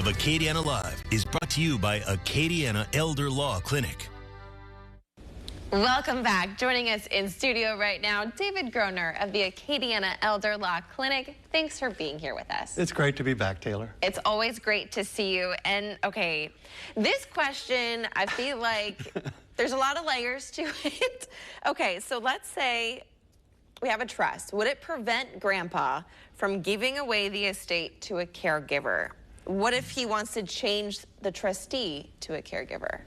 of Acadiana Live is brought to you by Acadiana Elder Law Clinic. Welcome back. Joining us in studio right now, David Groner of the Acadiana Elder Law Clinic. Thanks for being here with us. It's great to be back, Taylor. It's always great to see you. And okay, this question, I feel like there's a lot of layers to it. Okay, so let's say we have a trust. Would it prevent Grandpa from giving away the estate to a caregiver? What if he wants to change the trustee to a caregiver?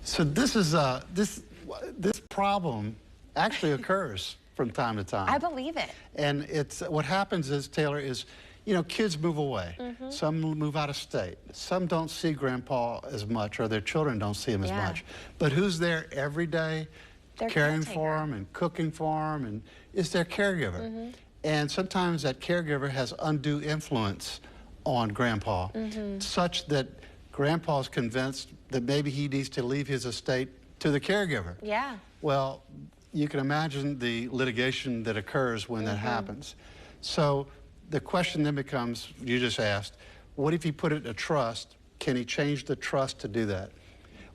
So this is this problem actually occurs from time to time. I believe it. And it's what happens is, Taylor, is kids move away. Some move out of state. Some don't see Grandpa as much, or their children don't see him as much. But who's there every day, caring for him and cooking for him, and is their caregiver. And sometimes that caregiver has undue influence on Grandpa, such that Grandpa's convinced that maybe he needs to leave his estate to the caregiver. Yeah. Well, you can imagine the litigation that occurs when that happens. So the question then becomes, you just asked, what if he put it in a trust? Can he change the trust to do that?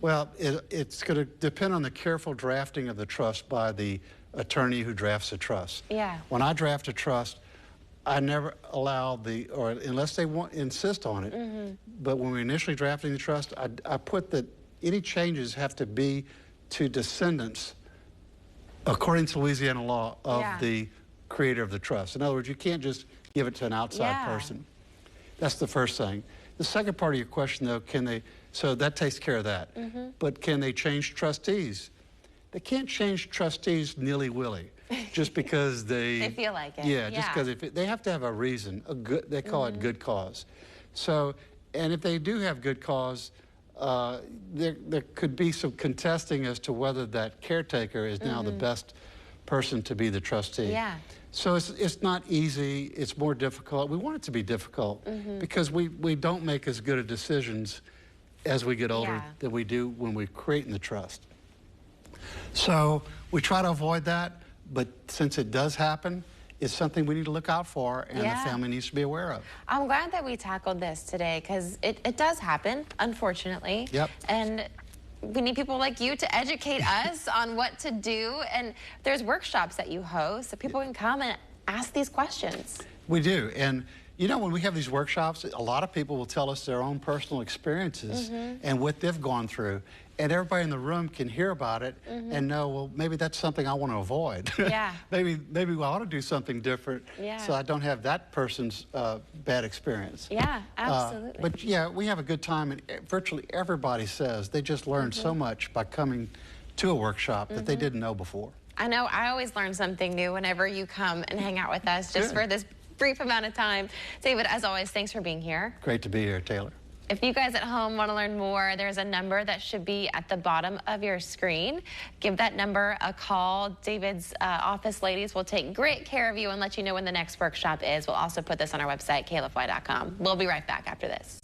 Well, it's going to depend on the careful drafting of the trust by the attorney who drafts the trust. Yeah. When I draft a trust, I never allow or unless they insist on it, but when we're initially drafting the trust, I put that any changes have to be to descendants, according to Louisiana law, of the creator of the trust. In other words, you can't just give it to an outside person. That's the first thing. The second part of your question, though, so that takes care of that. But can they change trustees? They can't change trustees nilly-willy, just because they feel like it. Yeah, just because they have to have a reason, they call it good cause. So, and if they do have good cause, there could be some contesting as to whether that caretaker is now the best person to be the trustee. Yeah. So it's not easy, it's more difficult. We want it to be difficult because we don't make as good of decisions as we get older than we do when we're creating the trust. So we try to avoid that, but since it does happen, it's something we need to look out for, and the family needs to be aware of. I'm glad that we tackled this today, because it does happen, unfortunately. Yep. And we need people like you to educate us on what to do. And there's workshops that you host, so people can come and ask these questions. We do. And when we have these workshops, a lot of people will tell us their own personal experiences and what they've gone through. And everybody in the room can hear about it and know, well, maybe that's something I want to avoid. Yeah. maybe I ought to do something different so I don't have that person's bad experience. Yeah, absolutely. But yeah, we have a good time, and virtually everybody says they just learned so much by coming to a workshop that they didn't know before. I know, I always learn something new whenever you come and hang out with us, just for this brief amount of time. David, as always, thanks for being here. Great to be here, Taylor. If you guys at home want to learn more, there's a number that should be at the bottom of your screen. Give that number a call. David's office ladies will take great care of you and let you know when the next workshop is. We'll also put this on our website, klfy.com. We'll be right back after this.